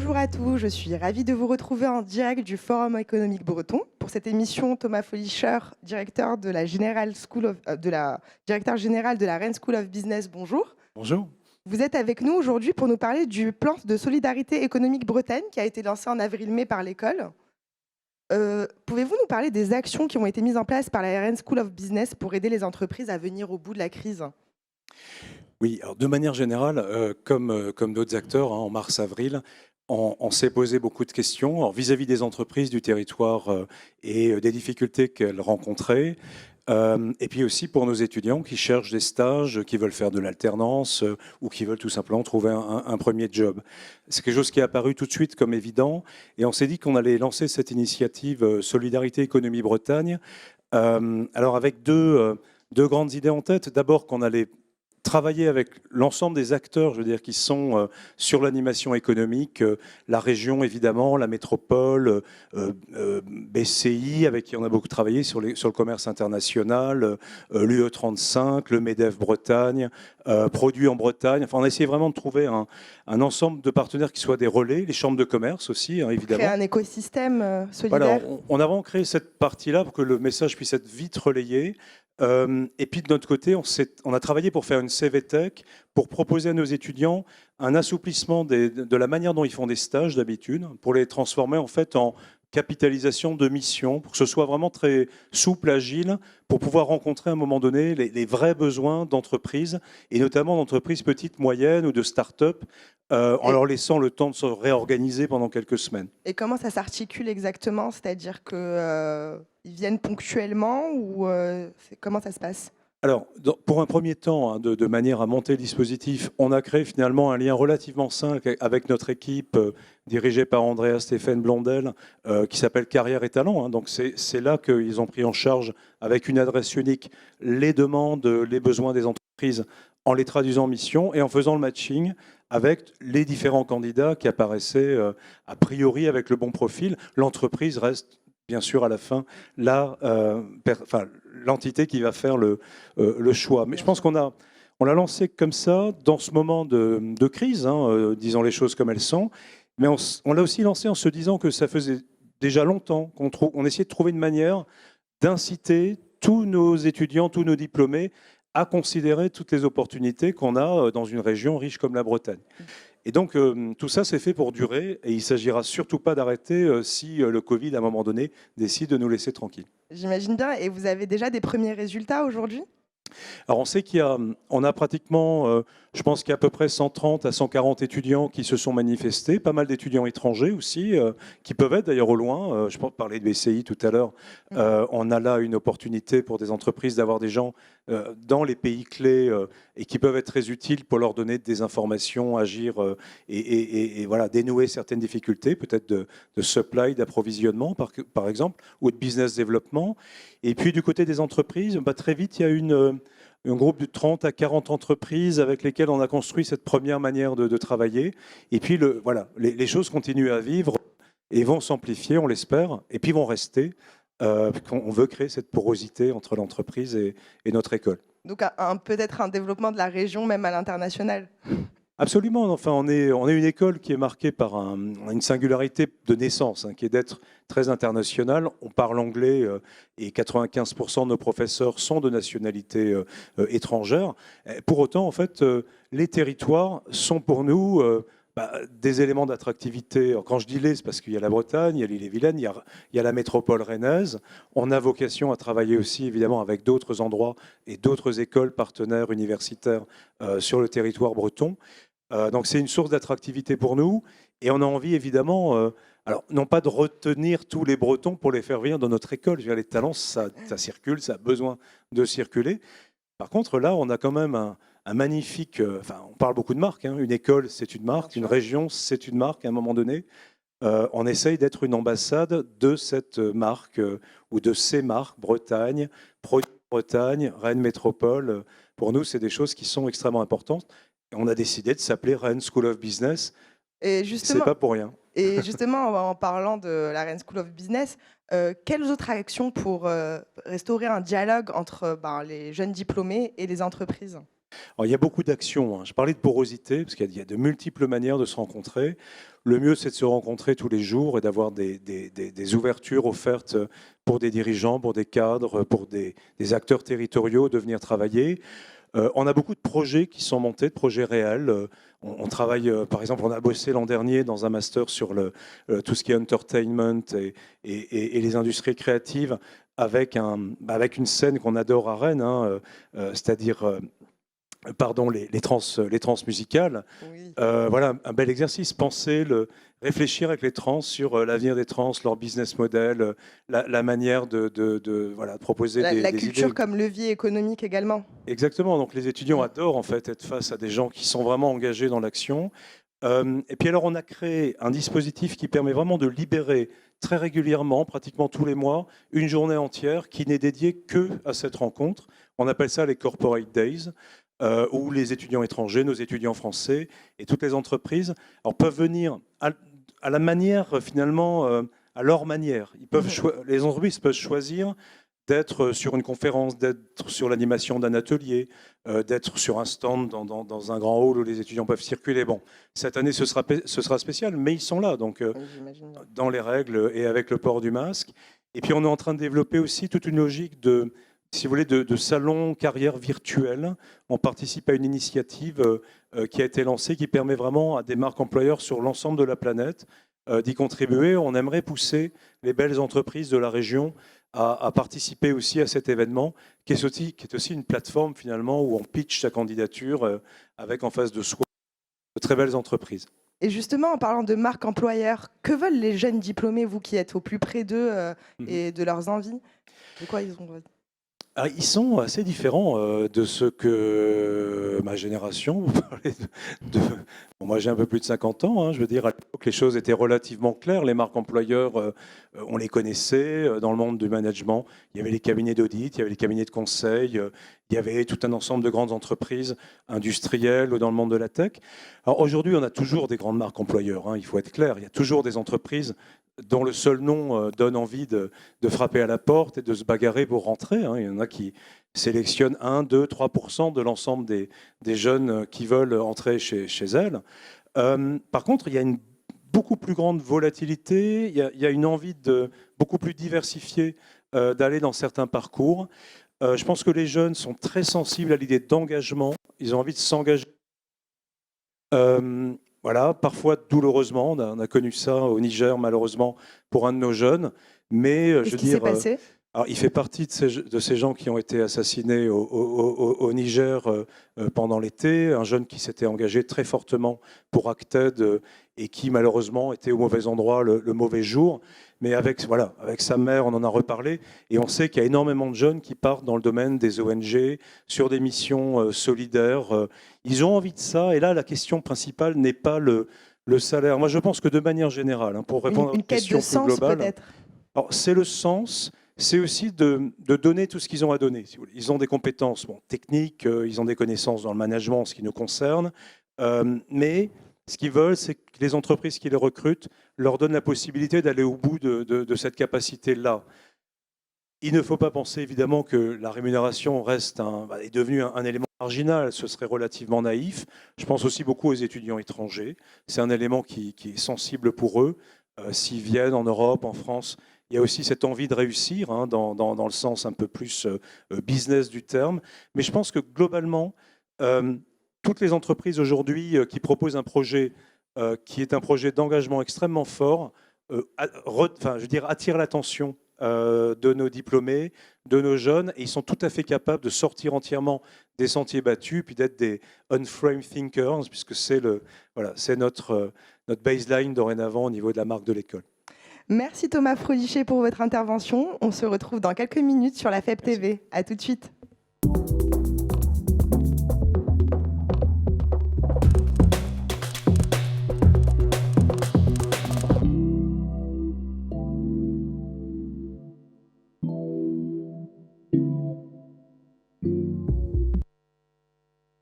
Bonjour à tous, je suis ravie de vous retrouver en direct du Forum économique breton. Pour cette émission, Thomas Folicher, directeur, directeur général de la Rennes School of Business, bonjour. Bonjour. Vous êtes avec nous aujourd'hui pour nous parler du plan de solidarité économique Bretagne qui a été lancé en avril-mai par l'école. Pouvez-vous nous parler des actions qui ont été mises en place par la Rennes School of Business pour aider les entreprises à venir au bout de la crise ? Oui, alors de manière générale, comme d'autres acteurs, en mars-avril, on s'est posé beaucoup de questions alors, vis-à-vis des entreprises, du territoire et des difficultés qu'elles rencontraient. Et puis aussi pour nos étudiants qui cherchent des stages, qui veulent faire de l'alternance ou qui veulent tout simplement trouver un premier job. C'est quelque chose qui est apparu tout de suite comme évident et on s'est dit qu'on allait lancer cette initiative Solidarité Économie Bretagne. Alors avec deux grandes idées en tête. D'abord qu'on allait travailler avec l'ensemble des acteurs, je veux dire, qui sont sur l'animation économique, la région évidemment, la métropole, BCI, avec qui on a beaucoup travaillé sur le commerce international, l'UE35, le MEDEF Bretagne, Produits en Bretagne. Enfin, on a essayé vraiment de trouver un ensemble de partenaires qui soient des relais, les chambres de commerce aussi, évidemment. Créer un écosystème solidaire. Voilà, on a vraiment créé cette partie-là pour que le message puisse être vite relayé. Et puis de notre côté, on a travaillé pour faire une CVTech, pour proposer à nos étudiants un assouplissement de la manière dont ils font des stages d'habitude, pour les transformer en fait en capitalisation de mission, pour que ce soit vraiment très souple, agile, pour pouvoir rencontrer à un moment donné les vrais besoins d'entreprises, et notamment d'entreprises petites, moyennes ou de start-up, en leur laissant le temps de se réorganiser pendant quelques semaines. Et comment ça s'articule exactement ? C'est-à-dire qu'ils viennent ponctuellement ou comment ça se passe ? Alors, pour un premier temps, de manière à monter le dispositif, on a créé finalement un lien relativement simple avec notre équipe dirigée par Andrea Stéphane Blondel, qui s'appelle Carrière et Talent. Donc c'est là qu'ils ont pris en charge, avec une adresse unique, les demandes, les besoins des entreprises, en les traduisant en mission et en faisant le matching avec les différents candidats qui apparaissaient a priori avec le bon profil. L'entreprise reste bien sûr à la fin l'entité qui va faire le choix. Mais je pense qu'on l'a lancé comme ça dans ce moment de crise, disons les choses comme elles sont. Mais on l'a aussi lancé en se disant que ça faisait déjà longtemps qu'on essayait de trouver une manière d'inciter tous nos étudiants, tous nos diplômés à considérer toutes les opportunités qu'on a dans une région riche comme la Bretagne. Et donc, tout ça, c'est fait pour durer et il ne s'agira surtout pas d'arrêter si le Covid, à un moment donné, décide de nous laisser tranquilles. J'imagine bien. Et vous avez déjà des premiers résultats aujourd'hui ? Alors, on sait on a pratiquement, je pense qu'il y a à peu près 130 à 140 étudiants qui se sont manifestés, pas mal d'étudiants étrangers aussi, qui peuvent être d'ailleurs au loin. Je parlais de BCI tout à l'heure. On a là une opportunité pour des entreprises d'avoir des gens dans les pays clés et qui peuvent être très utiles pour leur donner des informations, agir et voilà, dénouer certaines difficultés, peut-être de supply, d'approvisionnement par exemple, ou de business développement. Et puis du côté des entreprises, très vite, il y a un groupe de 30 à 40 entreprises avec lesquelles on a construit cette première manière de travailler. Et puis voilà, les choses continuent à vivre et vont s'amplifier, on l'espère, et puis vont rester. On veut créer cette porosité entre l'entreprise et notre école. Donc peut-être un développement de la région, même à l'international. Absolument. Enfin, on est une école qui est marquée par une singularité de naissance, qui est d'être très internationale. On parle anglais et 95% de nos professeurs sont de nationalité étrangère. Pour autant, en fait, les territoires sont pour nous des éléments d'attractivité. Quand je dis les, c'est parce qu'il y a la Bretagne, il y a l'Ille-et-Vilaine, il y a la métropole rennaise. On a vocation à travailler aussi, évidemment, avec d'autres endroits et d'autres écoles partenaires universitaires sur le territoire breton. Donc c'est une source d'attractivité pour nous et on a envie évidemment, alors non pas de retenir tous les Bretons pour les faire venir dans notre école. Je veux dire, les talents, ça circule, ça a besoin de circuler. Par contre, là, on a quand même un magnifique, on parle beaucoup de marques, une école, c'est une marque, une région, c'est une marque à un moment donné. On essaye d'être une ambassade de cette marque ou de ces marques, Bretagne, Produits Bretagne, Rennes Métropole. Pour nous, c'est des choses qui sont extrêmement importantes. Et on a décidé de s'appeler Rennes School of Business. Et c'est pas pour rien. Et justement, en parlant de la Rennes School of Business, quelles autres actions pour restaurer un dialogue entre les jeunes diplômés et les entreprises ? Alors, il y a beaucoup d'actions, hein. Je parlais de porosité, parce qu'il y a de multiples manières de se rencontrer. Le mieux, c'est de se rencontrer tous les jours et d'avoir des ouvertures offertes pour des dirigeants, pour des cadres, pour des acteurs territoriaux de venir travailler. On a beaucoup de projets qui sont montés, de projets réels. On travaille, par exemple, on a bossé l'an dernier dans un master sur tout ce qui est entertainment et les industries créatives avec une scène qu'on adore à Rennes, hein, c'est-à-dire pardon, les trans musicales. Oui. Voilà, un bel exercice. Réfléchir avec les trans sur l'avenir des trans, leur business model, la manière de proposer La des culture idées. comme levier économique également. Exactement. Donc les étudiants adorent en fait être face à des gens qui sont vraiment engagés dans l'action. Et puis alors on a créé un dispositif qui permet vraiment de libérer très régulièrement, pratiquement tous les mois, une journée entière qui n'est dédiée que à cette rencontre. On appelle ça les Corporate Days, où les étudiants étrangers, nos étudiants français et toutes les entreprises peuvent venir à la manière, finalement, à leur manière. Les entreprises peuvent choisir d'être sur une conférence, d'être sur l'animation d'un atelier, d'être sur un stand dans un grand hall où les étudiants peuvent circuler. Bon, cette année, ce sera spécial, mais ils sont là, donc dans les règles et avec le port du masque. Et puis, on est en train de développer aussi toute une logique si vous voulez, de salon carrière virtuelle. On participe à une initiative qui a été lancée, qui permet vraiment à des marques employeurs sur l'ensemble de la planète d'y contribuer. On aimerait pousser les belles entreprises de la région à participer aussi à cet événement, qui est aussi une plateforme finalement où on pitch sa candidature avec en face de soi de très belles entreprises. Et justement, en parlant de marque employeur, que veulent les jeunes diplômés, vous qui êtes au plus près d'eux et de leurs envies? De quoi ils ont besoin? Ils sont assez différents de ce que ma génération, vous parlez Bon, moi j'ai un peu plus de 50 ans, hein, je veux dire, à l'époque les choses étaient relativement claires, les marques employeurs, on les connaissait, dans le monde du management, il y avait les cabinets d'audit, il y avait les cabinets de conseil, il y avait tout un ensemble de grandes entreprises industrielles ou dans le monde de la tech. Alors aujourd'hui on a toujours des grandes marques employeurs, hein, il faut être clair, il y a toujours des entreprises dont le seul nom donne envie de frapper à la porte et de se bagarrer pour rentrer. Hein. Il y en a qui sélectionnent 1, 2, 3% de l'ensemble des jeunes qui veulent entrer chez elles. Par contre, il y a une beaucoup plus grande volatilité, il y a une envie beaucoup plus diversifiée d'aller dans certains parcours. Je pense que les jeunes sont très sensibles à l'idée d'engagement, ils ont envie de s'engager. Voilà, parfois douloureusement, on a connu ça au Niger malheureusement pour un de nos jeunes, mais Qu'est-ce qui s'est passé? alors, il fait partie de ces gens qui ont été assassinés au Niger pendant l'été, un jeune qui s'était engagé très fortement pour Acted et qui malheureusement était au mauvais endroit le mauvais jour. Mais avec sa mère, on en a reparlé et on sait qu'il y a énormément de jeunes qui partent dans le domaine des ONG, sur des missions solidaires. Ils ont envie de ça et là, la question principale n'est pas le salaire. Moi, je pense que de manière générale, hein, pour répondre à une question plus globale, peut-être. C'est le sens. C'est aussi de donner tout ce qu'ils ont à donner. Si vous voulez. Ils ont des compétences techniques, ils ont des connaissances dans le management, en ce qui nous concerne, mais ce qu'ils veulent, c'est que les entreprises qui les recrutent leur donnent la possibilité d'aller au bout de cette capacité-là. Il ne faut pas penser évidemment que la rémunération est devenue un élément marginal, ce serait relativement naïf. Je pense aussi beaucoup aux étudiants étrangers. C'est un élément qui est sensible pour eux. S'ils viennent en Europe, en France, il y a aussi cette envie de réussir, hein, dans le sens un peu plus business du terme. Mais je pense que globalement, toutes les entreprises aujourd'hui qui proposent un projet qui est un projet d'engagement extrêmement fort, attirent l'attention de nos diplômés, de nos jeunes, et ils sont tout à fait capables de sortir entièrement des sentiers battus, puis d'être des unframed thinkers, puisque c'est notre baseline dorénavant au niveau de la marque de l'école. Merci Thomas Frolichet pour votre intervention. On se retrouve dans quelques minutes sur la FEB TV. À tout de suite.